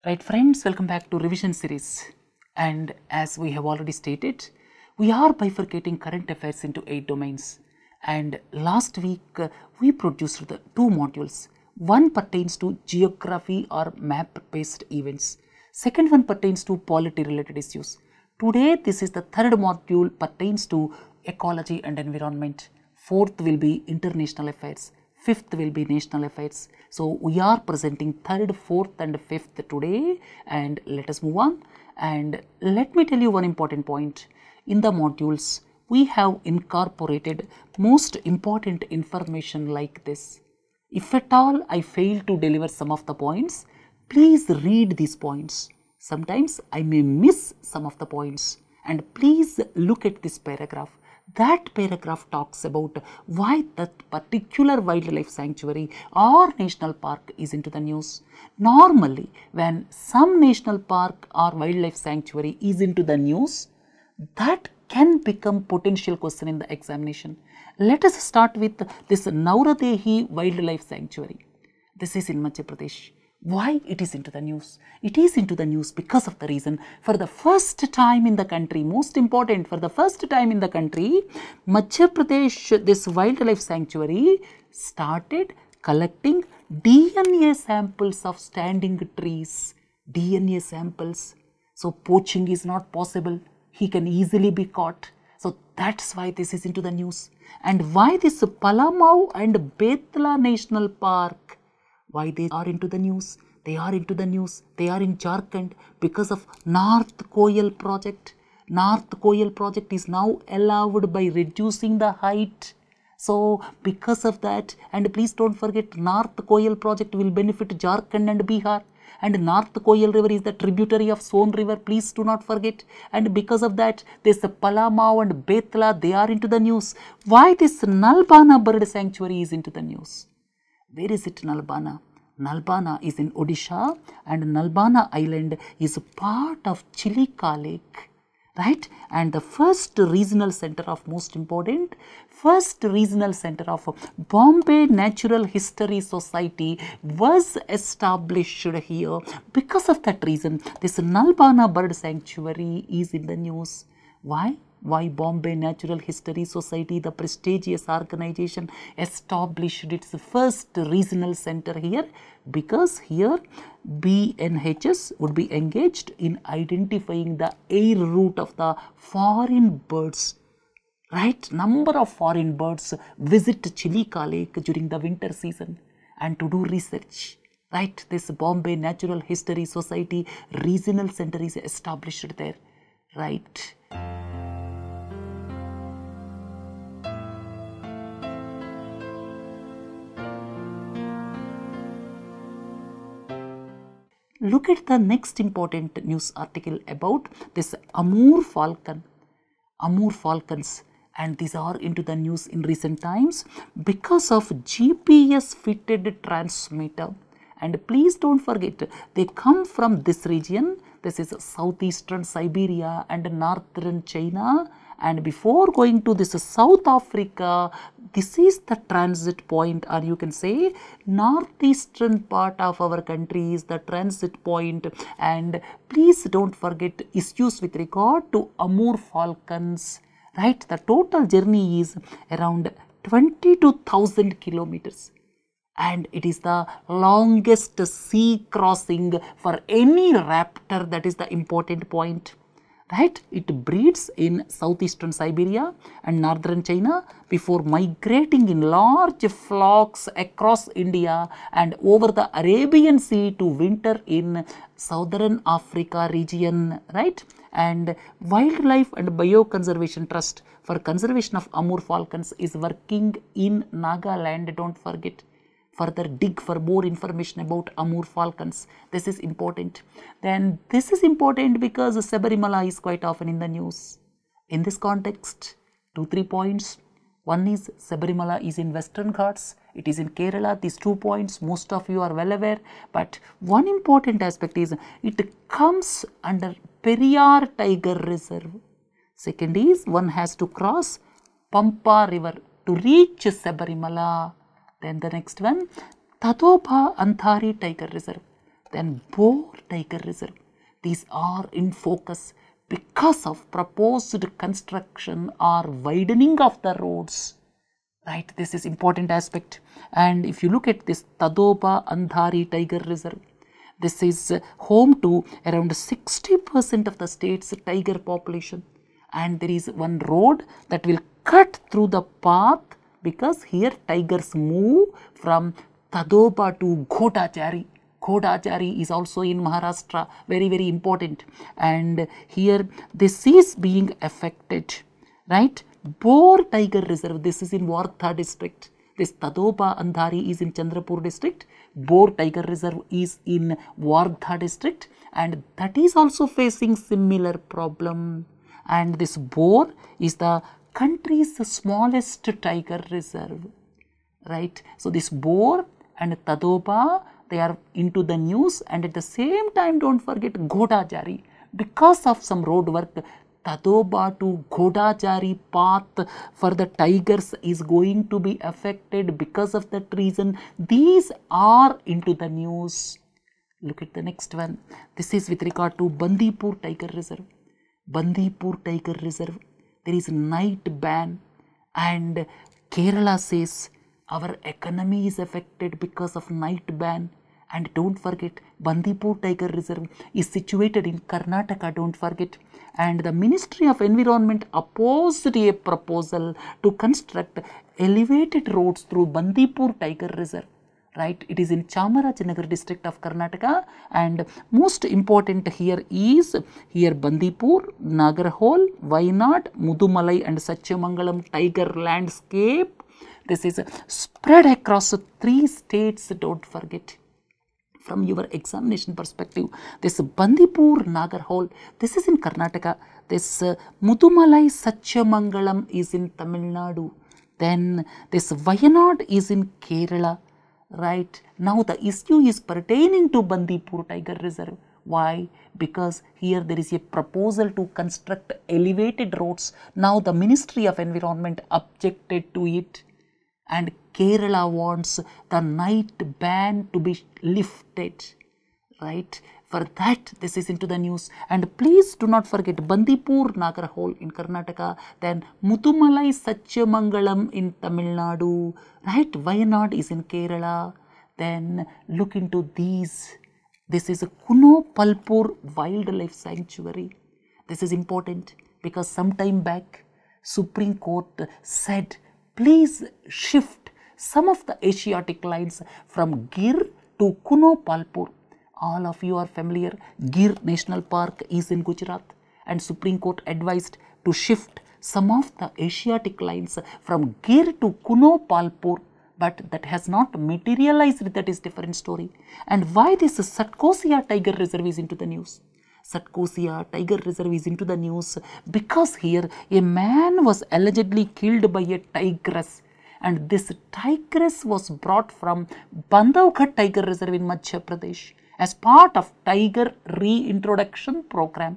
Right friends, welcome back to revision series, and as we have already stated, we are bifurcating current affairs into 8 domains, and last week we produced the 2 modules. One pertains to geography or map based events, second one pertains to polity related issues. Today this is the third module, pertains to ecology and environment. Fourth will be international affairs. Fifth will be national affairs. So we are presenting third, fourth and fifth today, and let us move on. And let me tell you one important point. In the modules, we have incorporated most important information like this. If at all I fail to deliver some of the points, please read these points. Sometimes I may miss some of the points, and please look at this paragraph. That paragraph talks about why that particular wildlife sanctuary or national park is into the news. Normally, when some national park or wildlife sanctuary is into the news, that can become potential question in the examination. Let us start with this Nauradehi Wildlife Sanctuary. This is in Madhya Pradesh. Why it is into the news? It is into the news because of the reason, for the first time in the country, most important, for the first time in the country, Madhya Pradesh, this wildlife sanctuary started collecting DNA samples of standing trees. DNA samples. So poaching is not possible. He can easily be caught. So that's why this is into the news. And why this Palamau and Betla National Park? Why they are into the news? They are into the news. They are in Jharkhand because of North Koyal project. North Koyal project is now allowed by reducing the height. So because of that, and please don't forget, North Koyal project will benefit Jharkhand and Bihar. And North Koyal river is the tributary of Son river, please do not forget. And because of that, this Palamau and Betla, they are into the news. Why this Nalbana bird sanctuary is into the news? Where is it, Nalbana? Nalbana is in Odisha, and Nalbana island is part of Chilika Lake, right? And the first regional center of Bombay Natural History Society was established here. Because of that reason, this Nalbana bird sanctuary is in the news. Why? Why Bombay Natural History Society, the prestigious organization, established its first regional center here? Because here BNHS would be engaged in identifying the air route of the foreign birds. Right? Number of foreign birds visit Chilika Lake during the winter season and to do research. Right? This Bombay Natural History Society regional center is established there. Right? Look at the next important news article about this Amur Falcon, Amur Falcons, and these are into the news in recent times because of GPS fitted transmitter. And please don't forget, they come from this region. This is southeastern Siberia and northern China. And before going to this South Africa, this is the transit point, or you can say northeastern part of our country is the transit point. And please don't forget issues with regard to Amur Falcons, right? The total journey is around 22,000 kilometers. And it is the longest sea crossing for any raptor. That is the important point. Right? It breeds in southeastern Siberia and northern China before migrating in large flocks across India and over the Arabian Sea to winter in southern Africa region. Right? And Wildlife and Bioconservation Trust for conservation of Amur Falcons is working in Nagaland. Don't forget. Further dig for more information about Amur Falcons. This is important. Then this is important because Sabarimala is quite often in the news. In this context, 2-3 points. One is Sabarimala is in Western Ghats. It is in Kerala. These 2 points most of you are well aware. But one important aspect is it comes under Periyar Tiger Reserve. Second is one has to cross Pampa River to reach Sabarimala. Then the next one, Tatopa Anthari Tiger Reserve. Then Bor Tiger Reserve. These are in focus because of proposed construction or widening of the roads. Right, this is important aspect. And if you look at this Tadoba Andhari Tiger Reserve, this is home to around 60% of the state's tiger population. And there is one road that will cut through the path because here tigers move from Tadoba to Ghodachari. Ghodachari is also in Maharashtra, very, very important. And here this is being affected, right? Bor Tiger Reserve, this is in Wardha district. This Tadoba Andhari is in Chandrapur district. Bor Tiger Reserve is in Wardha district, and that is also facing similar problem. And this Bor is the country's smallest tiger reserve, right? So this Bor and Tadoba, they are into the news, and at the same time don't forget Ghodachari. Because of some road work, Tadoba to Ghodachari path for the tigers is going to be affected because of that reason. These are into the news. Look at the next one. This is with regard to Bandipur Tiger Reserve. Bandipur Tiger Reserve, there is a night ban, and Kerala says our economy is affected because of night ban. And don't forget, Bandipur Tiger Reserve is situated in Karnataka, don't forget. And the Ministry of Environment opposed a proposal to construct elevated roads through Bandipur Tiger Reserve. Right, it is in Chamarajanagar district of Karnataka, and most important here is Bandipur, Nagarhole, Wayanad, Mudumalai and Satyamangalam tiger landscape. This is spread across 3 states, don't forget. From your examination perspective, this Bandipur, Nagarhole, this is in Karnataka. This Mudumalai, Satyamangalam is in Tamil Nadu. Then this Wayanad is in Kerala. Right, now the issue is pertaining to Bandipur Tiger Reserve. Why? Because here there is a proposal to construct elevated roads. Now the Ministry of Environment objected to it, and Kerala wants the night ban to be lifted. Right, for that this is into the news. And please do not forget Bandipur Nagarhole in Karnataka, then Mudumalai Satyamangalam in Tamil Nadu, right? Wayanad is in Kerala. Then look into these. This is a Kuno Pulp Wildlife Sanctuary. This is important because some time back Supreme Court said please shift some of the Asiatic lines from Gir to Kuno Pulp. All of you are familiar, Gir National Park is in Gujarat, and Supreme Court advised to shift some of the Asiatic lines from Gir to Kuno Pulp, but that has not materialized, that is different story. And why this Satkosia Tiger Reserve is into the news? Satkosia Tiger Reserve is into the news because here a man was allegedly killed by a tigress, and this tigress was brought from Bandhavgarh Tiger Reserve in Madhya Pradesh as part of tiger reintroduction program.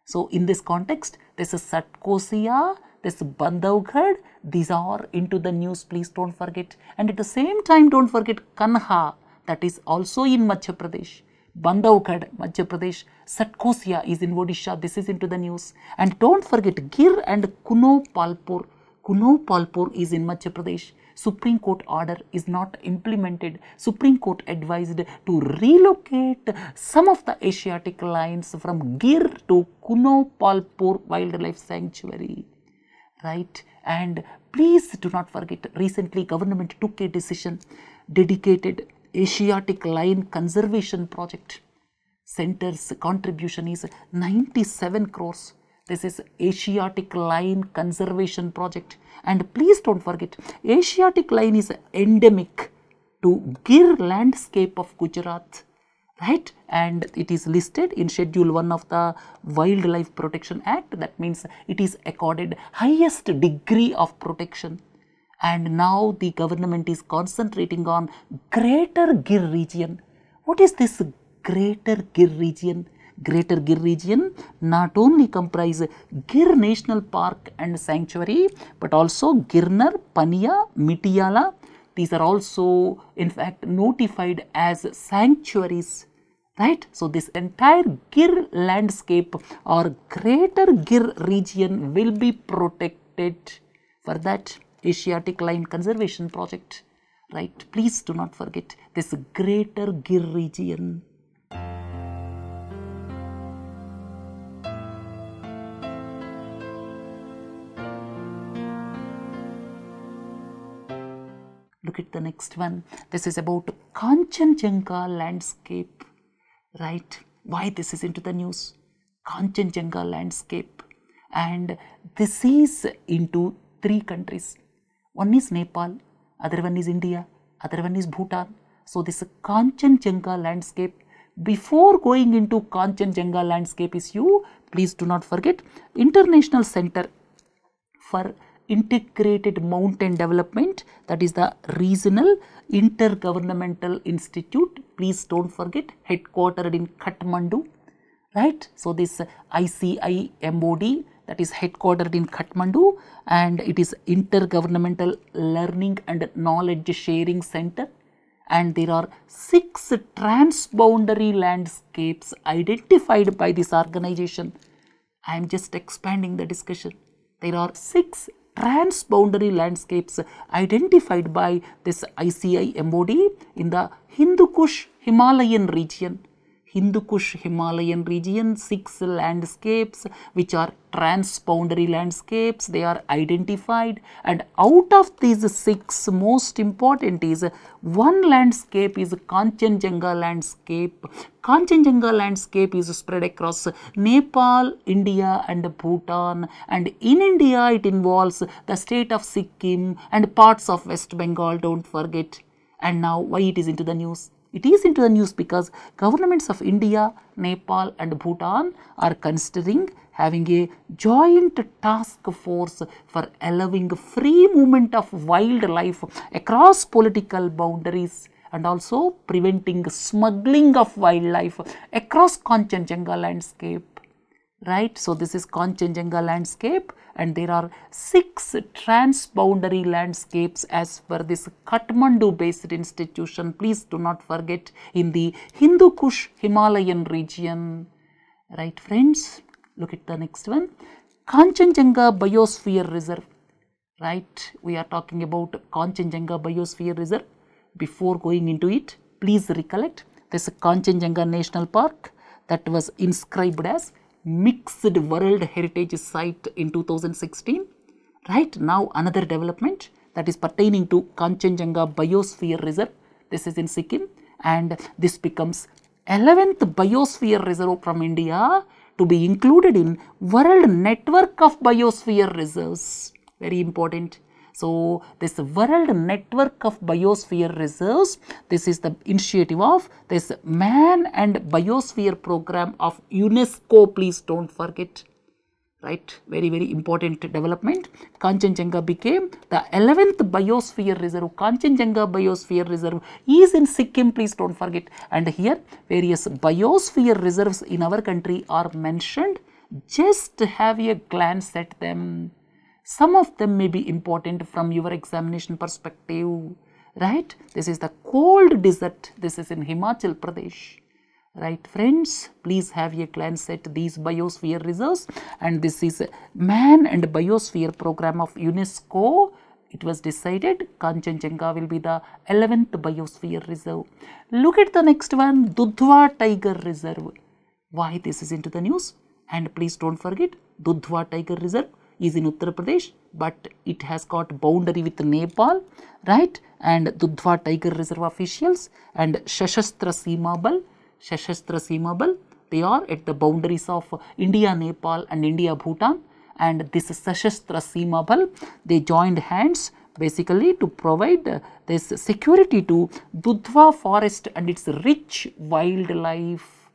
So in this context, this is Satkosia, this Bandhavgarh, these are into the news, please don't forget. And at the same time, don't forget Kanha, that is also in Madhya Pradesh. Bandhavgarh, Madhya Pradesh, Satkosia is in Odisha, this is into the news. And don't forget Gir and Kuno Pulp. Kuno Pulp is in Madhya Pradesh. Supreme Court order is not implemented. Supreme Court advised to relocate some of the Asiatic lines from Gir to Kuno Pulp Wildlife Sanctuary. Right? And please do not forget, recently government took a decision, dedicated Asiatic Lion Conservation Project. Center's contribution is 97 crores. This is Asiatic Lion Conservation Project. And please don't forget, Asiatic lion is endemic to Gir landscape of Gujarat, right? And it is listed in Schedule 1 of the Wildlife Protection Act. That means it is accorded highest degree of protection. And now the government is concentrating on Greater Gir region. What is this Greater Gir region? Greater Gir region not only comprise Gir National Park and Sanctuary, but also Girnar, Pania, Mitiyala. These are also in fact notified as sanctuaries, right? So this entire Gir landscape or greater Gir region will be protected for that Asiatic Lion Conservation Project, right? Please do not forget this greater Gir region. Look at the next one. This is about Kanchenjunga landscape, right? Why this is into the news? Kanchenjunga landscape, and this is into 3 countries. One is Nepal, other one is India, other one is Bhutan. So this Kanchenjunga landscape, before going into Kanchenjunga landscape is please do not forget International Center for Integrated Mountain Development, that is the Regional Intergovernmental Institute. Please don't forget, headquartered in Kathmandu, right? So this ICIMOD, that is headquartered in Kathmandu, and it is Intergovernmental Learning and Knowledge Sharing Center, and there are 6 transboundary landscapes identified by this organization. I am just expanding the discussion. There are 6 transboundary landscapes identified by this ICIMOD in the Hindu Kush Himalayan region. Hindu Kush Himalayan region, 6 landscapes which are transboundary landscapes, they are identified, and out of these 6, most important is one landscape is Kanchenjunga landscape. Kanchenjunga landscape is spread across Nepal, India and Bhutan, and in India it involves the state of Sikkim and parts of West Bengal, don't forget. And now why it is into the news? It is into the news because governments of India, Nepal and Bhutan are considering having a joint task force for allowing free movement of wildlife across political boundaries and also preventing smuggling of wildlife across Kanchenjunga landscape, right? So this is Kanchenjunga landscape, and there are 6 transboundary landscapes as per this Kathmandu based institution. Please do not forget, in the Hindu Kush Himalayan region, right friends? Look at the next one, Kanchenjunga Biosphere Reserve, right? We are talking about Kanchenjunga Biosphere Reserve. Before going into it, please recollect this Kanchenjunga National Park that was inscribed as Mixed World Heritage Site in 2016. Right now, another development that is pertaining to Kanchenjunga Biosphere Reserve. This is in Sikkim, and this becomes 11th Biosphere Reserve from India to be included in World Network of Biosphere Reserves. Very important. So this World Network of Biosphere Reserves, this is the initiative of this Man and Biosphere Program of UNESCO. Please don't forget, right? Very, very important development. Kanchenjunga became the 11th Biosphere Reserve. Kanchenjunga Biosphere Reserve is in Sikkim, please don't forget. And here various biosphere reserves in our country are mentioned. Just have a glance at them. Some of them may be important from your examination perspective, right? This is the cold desert. This is in Himachal Pradesh, right friends? Please have a glance at these biosphere reserves, and this is Man and Biosphere Program of UNESCO. It was decided Kanchenjunga will be the 11th Biosphere Reserve. Look at the next one, Dudhwa Tiger Reserve. Why this is into the news? And please don't forget, Dudhwa Tiger Reserve is in Uttar Pradesh, but it has got boundary with Nepal, right? And Dudhwa Tiger Reserve officials and Sashastra Seema Bal, they are at the boundaries of India, Nepal and India, Bhutan. And this Sashastra Seema Bal, they joined hands basically to provide this security to Dudhwa forest and its rich wildlife,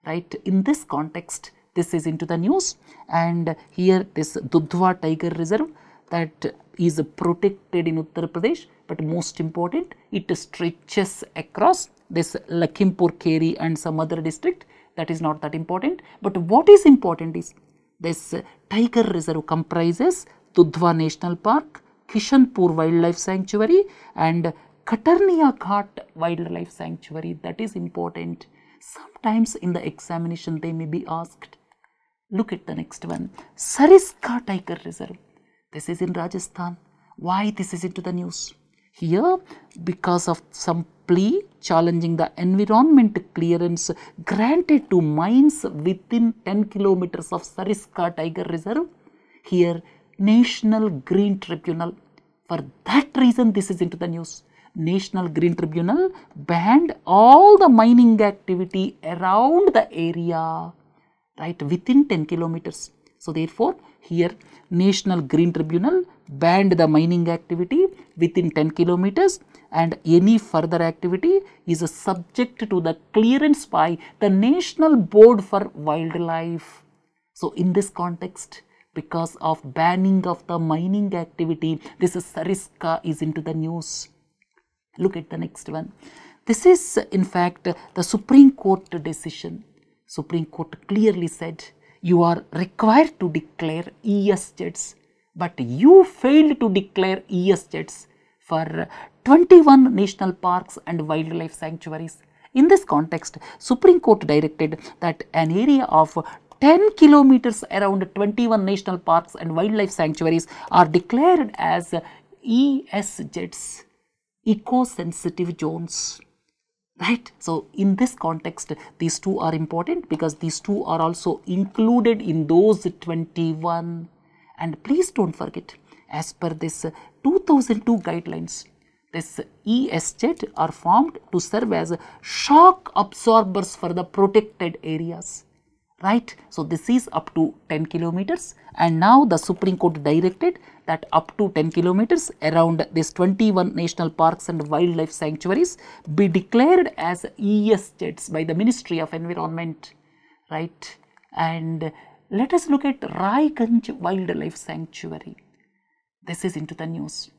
right? In this context, this is into the news, and here this Dudhwa Tiger Reserve that is protected in Uttar Pradesh, but most important, it stretches across this Lakhimpur Kheri and some other district. That is not that important, but what is important is this Tiger Reserve comprises Dudhwa National Park, Kishanpur Wildlife Sanctuary and Katarnia Ghat Wildlife Sanctuary. That is important. Sometimes in the examination they may be asked. Look at the next one, Sariska Tiger Reserve. This is in Rajasthan. Why this is into the news? Here, because of some plea challenging the environment clearance granted to mines within 10 kilometers of Sariska Tiger Reserve, here National Green Tribunal, for that reason this is into the news. National Green Tribunal banned all the mining activity around the area, right, within 10 kilometers. So therefore, here National Green Tribunal banned the mining activity within 10 kilometers, and any further activity is subject to the clearance by the National Board for Wildlife. So in this context, because of banning of the mining activity, this Sariska is into the news. Look at the next one. This is in fact the Supreme Court decision. Supreme Court clearly said you are required to declare ESZs, but you failed to declare ESZs for 21 national parks and wildlife sanctuaries. In this context, Supreme Court directed that an area of 10 kilometers around 21 national parks and wildlife sanctuaries are declared as ESZs, eco-sensitive zones. Right. So in this context, these two are important because these two are also included in those 21. And please don't forget, as per this 2002 guidelines, this ESZ are formed to serve as shock absorbers for the protected areas. Right. So this is up to 10 kilometers, and now the Supreme Court directed that up to 10 kilometers around this 21 national parks and wildlife sanctuaries be declared as ESZs by the Ministry of Environment. Right. And let us look at Raiganj Wildlife Sanctuary. This is into the news.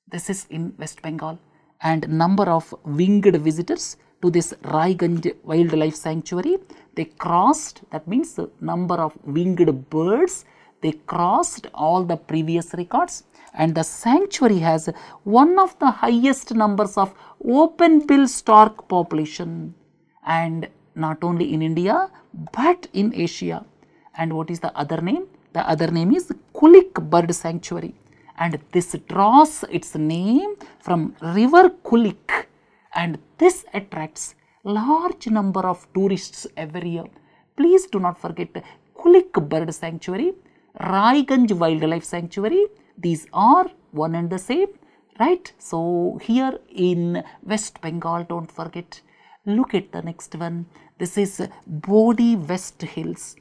This is in West Bengal, and number of winged visitors to this Raiganj Wildlife Sanctuary, they crossed, that means the number of winged birds, they crossed all the previous records, and the sanctuary has one of the highest numbers of open bill stork population, and not only in India but in Asia. And what is the other name? The other name is Kulik Bird Sanctuary, and this draws its name from river Kulik, and this attracts large number of tourists every year. Please do not forget Kulik Bird Sanctuary, Raiganj Wildlife Sanctuary, these are one and the same, right? So here in West Bengal, don't forget. Look at the next one. This is Bodi West Hills.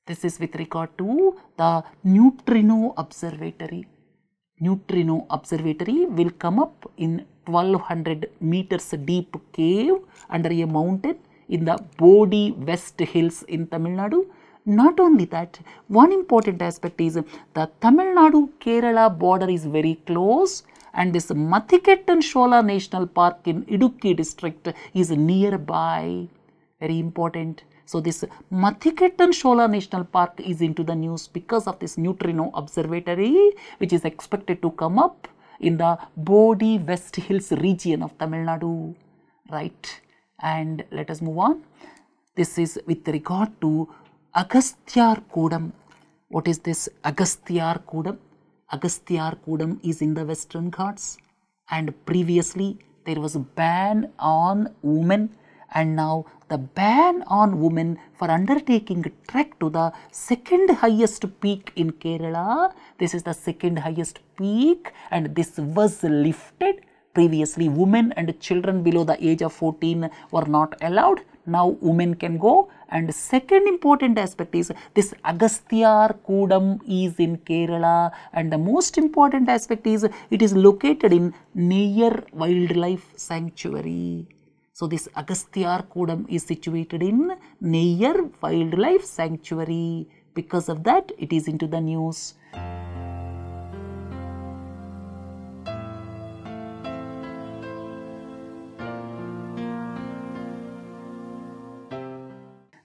This is with regard to the Neutrino Observatory. Neutrino Observatory will come up in 1200 meters deep cave under a mountain in the Bodi West Hills in Tamil Nadu. Not only that, one important aspect is the Tamil Nadu-Kerala border is very close, and this Mathikettan Shola National Park in Idukki district is nearby. Very important. So this Mathikettan Shola National Park is into the news because of this Neutrino Observatory, which is expected to come up in the Bodi West Hills region of Tamil Nadu. Right. And let us move on. This is with regard to Agasthyar Kudam. What is this Agasthyar Kudam? Agasthyar Kudam is in the Western Ghats, and previously there was a ban on women, and now the ban on women for undertaking a trek to the second highest peak in Kerala. This is the second highest peak, and this was lifted. Previously, women and children below the age of 14 were not allowed. Now women can go. And second important aspect is this Agasthyar Kudam is in Kerala, and the most important aspect is it is located in Neyyar Wildlife Sanctuary. So this Agasthyar Kudam is situated in Neyyar Wildlife Sanctuary. Because of that, it is into the news.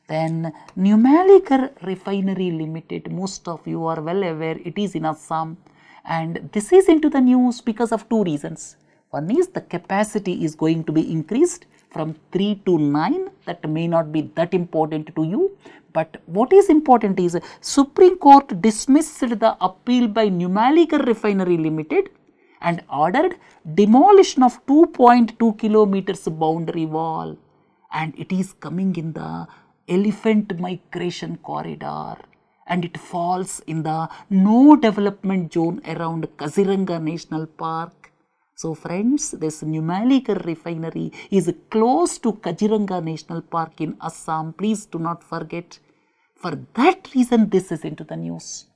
Then Numaligarh Refinery Limited, most of you are well aware, it is in Assam, and this is into the news because of two reasons. One is the capacity is going to be increased from 3 to 9 that may not be that important to you. But what is important is Supreme Court dismissed the appeal by Numaligarh Refinery Limited and ordered demolition of 2.2 kilometers boundary wall, and it is coming in the elephant migration corridor, and it falls in the no development zone around Kaziranga National Park. So friends, this Numaligarh Refinery is close to Kaziranga National Park in Assam. Please do not forget. For that reason, this is into the news.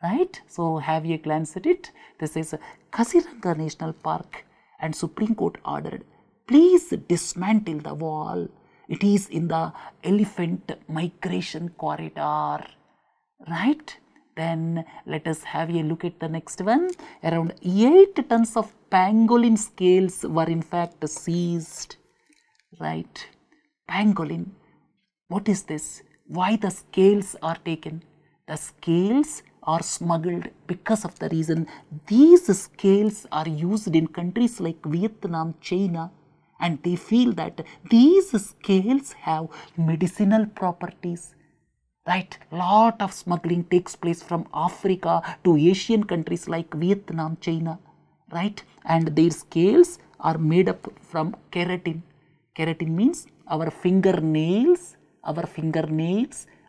Right? So have a glance at it. This is Kaziranga National Park, and Supreme Court ordered, please dismantle the wall. It is in the elephant migration corridor. Right? Then let us have a look at the next one. Around 8 tons of pangolin scales were in fact seized. Right? Pangolin. What is this? Why the scales are taken? The scales are smuggled because of the reason these scales are used in countries like Vietnam, China, and they feel that these scales have medicinal properties. Right? Lot of smuggling takes place from Africa to Asian countries like Vietnam, China. Right? And their scales are made up from keratin. Keratin means our fingernails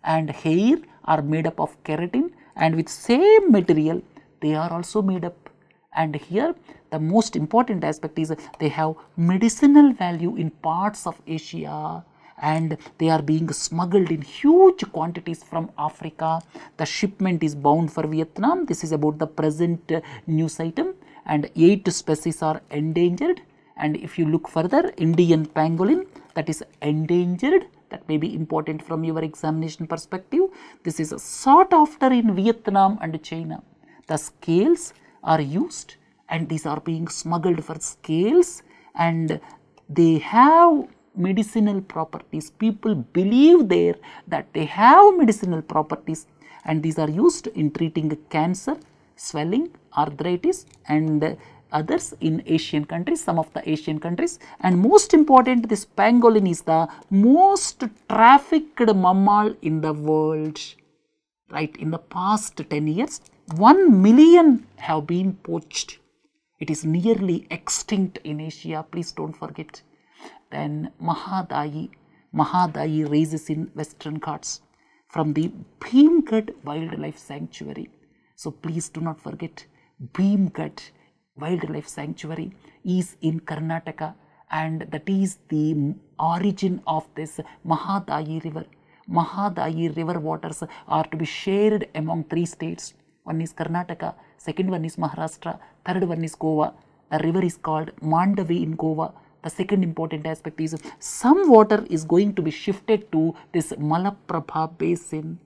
and hair are made up of keratin, and with same material they are also made up. And here the most important aspect is they have medicinal value in parts of Asia, and they are being smuggled in huge quantities from Africa. The shipment is bound for Vietnam. This is about the present news item, and 8 species are endangered. And if you look further, Indian pangolin, that is endangered. That may be important from your examination perspective. This is sought after in Vietnam and China. The scales are used, and these are being smuggled for scales, and they have medicinal properties. People believe there that they have medicinal properties, and these are used in treating cancer, swelling, arthritis, and others in Asian countries, some of the Asian countries. And most important, this pangolin is the most trafficked mammal in the world. Right? In the past 10 years, 1 million have been poached. It is nearly extinct in Asia. Please don't forget. Then Mahadayi raises in Western Ghats from the Bhimghat Wildlife Sanctuary. So please do not forget, Bhimghat Wildlife Sanctuary is in Karnataka, and that is the origin of this Mahadayi river. Mahadayi river waters are to be shared among 3 states. One is Karnataka, second one is Maharashtra, third one is Goa. The river is called Mandavi in Goa. The second important aspect is some water is going to be shifted to this Malaprabha basin.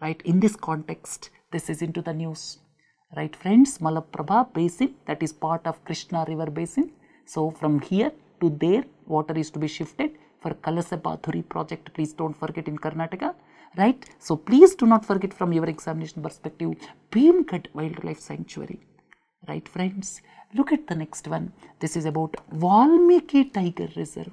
Right? In this context, this is into the news. Right, friends? Malaprabha basin, that is part of Krishna river basin. So from here to there, water is to be shifted for Kalasapathuri project. Please don't forget, in Karnataka. Right? So please do not forget from your examination perspective, Bhimghat Wildlife Sanctuary. Right, friends? Look at the next one. This is about Valmiki Tiger Reserve.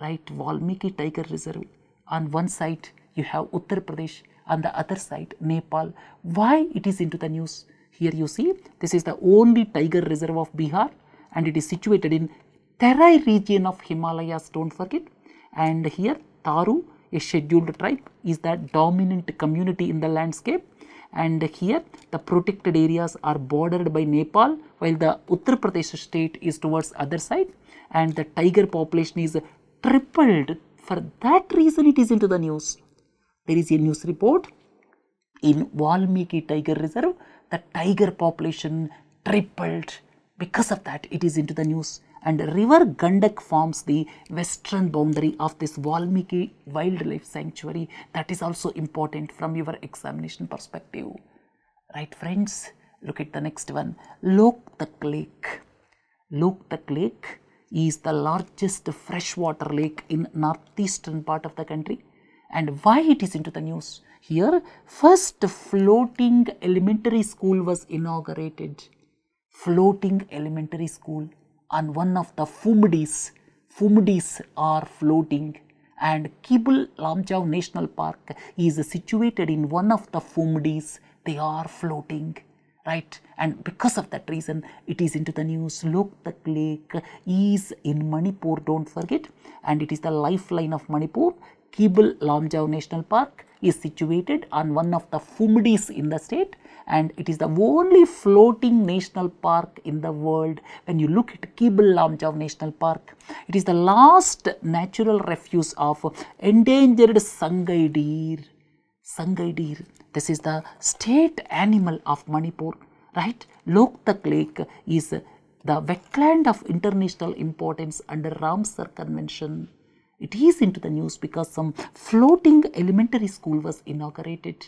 Right? Valmiki Tiger Reserve. On one side you have Uttar Pradesh, on the other side Nepal. Why it is into the news? Here you see, this is the only tiger reserve of Bihar, and it is situated in Terai region of Himalayas, don't forget. And here Tharu, a scheduled tribe, is the dominant community in the landscape. And here the protected areas are bordered by Nepal, while the Uttar Pradesh state is towards other side, and the tiger population is tripled. For that reason it is into the news. There is a news report in Valmiki Tiger Reserve, the tiger population tripled. Because of that, it is into the news. And river Gandak forms the western boundary of this Valmiki Wildlife Sanctuary. That is also important from your examination perspective. Right, friends? Look at the next one. Loktak Lake. Loktak Lake is the largest freshwater lake in northeastern part of the country. And why it is into the news? Here, first floating elementary school was inaugurated. Floating elementary school on one of the Fumdis. Fumdis are floating, and Kibul Lamjau National Park is situated in one of the Fumdis. They are floating, right? And because of that reason, it is into the news. Loktak Lake is in Manipur, don't forget, and it is the lifeline of Manipur. Kibul Lamjau National Park is situated on one of the Fumdis in the state, and it is the only floating national park in the world. When you look at Kibul Lamjau National Park, it is the last natural refuge of endangered Sangai deer. Sangai deer. This is the state animal of Manipur, right? Loktak Lake is the wetland of international importance under Ramsar Convention. It is into the news because some floating elementary school was inaugurated.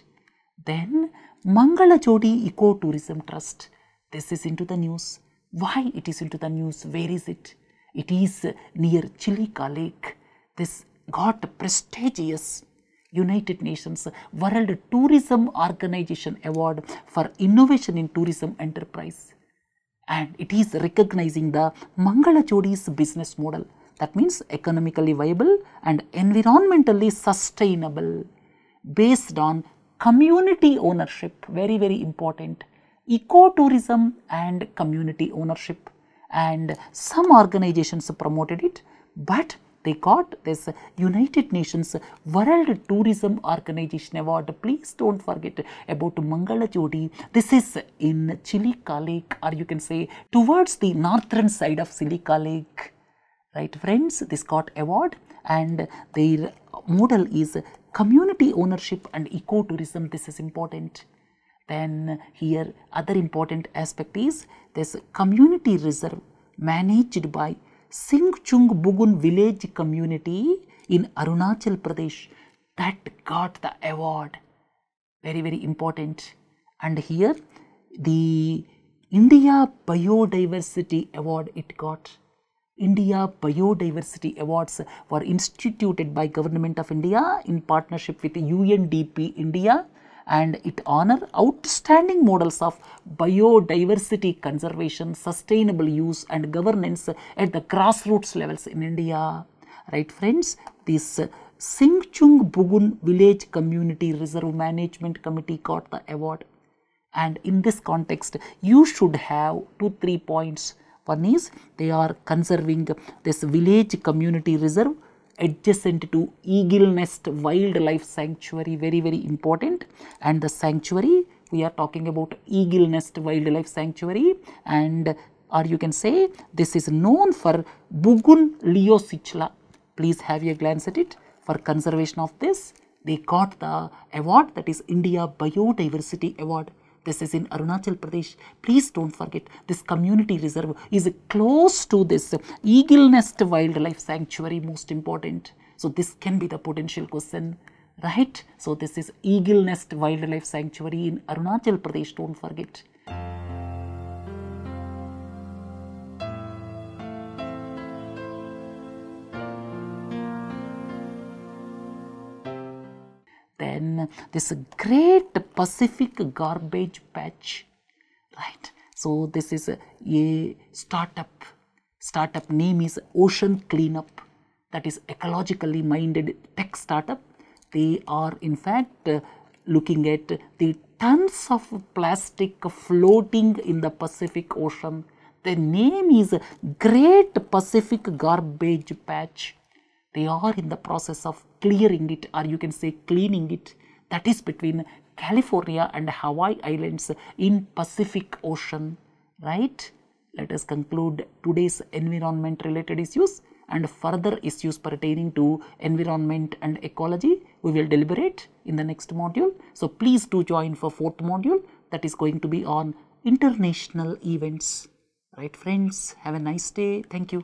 Then Mangala Jodi Ecotourism Trust. This is into the news. Why it is into the news? Where is it? It is near Chilika Lake. This got prestigious United Nations World Tourism Organization Award for Innovation in Tourism Enterprise. And it is recognizing the Mangala Jodi's business model. That means economically viable and environmentally sustainable, based on community ownership, very, very important, ecotourism and community ownership. And some organizations promoted it, but they got this United Nations World Tourism Organization Award. Please don't forget about Mangala Jodi. This is in Chilika Lake, or you can say towards the northern side of Chilika Lake. Right, friends, this got award, and their model is community ownership and ecotourism. This is important. Then here other important aspect is this community reserve managed by Singchung Bugun village community in Arunachal Pradesh, that got the award. Very, very important. And here the India Biodiversity Award it got. India Biodiversity Awards were instituted by Government of India in partnership with UNDP India, and it honor outstanding models of biodiversity conservation, sustainable use and governance at the grassroots levels in India. Right, friends, this Singchung Bugun Village Community Reserve Management Committee got the award. And in this context, you should have 2-3 points. One is they are conserving this village community reserve adjacent to Eagle Nest Wildlife Sanctuary, very, very important. And the sanctuary, we are talking about Eagle Nest Wildlife Sanctuary, and or you can say this is known for Bugun Leosichla. Please have a glance at it. For conservation of this, they got the award, that is India Biodiversity Award. This is in Arunachal Pradesh. Please don't forget, this community reserve is close to this Eagle Nest Wildlife Sanctuary, most important. So this can be the potential question, right? So this is Eagle Nest Wildlife Sanctuary in Arunachal Pradesh, don't forget. Then this great Pacific garbage patch, right? So this is a startup name is Ocean Cleanup, that is ecologically minded tech startup. They are in fact looking at the tons of plastic floating in the Pacific Ocean. The name is Great Pacific Garbage Patch. They are in the process of clearing it, or you can say cleaning it. That is between California and Hawaii Islands in Pacific Ocean, right? Let us conclude today's environment related issues, and further issues pertaining to environment and ecology we will deliberate in the next module. So please do join for 4th module, that is going to be on international events. Right, friends, have a nice day. Thank you.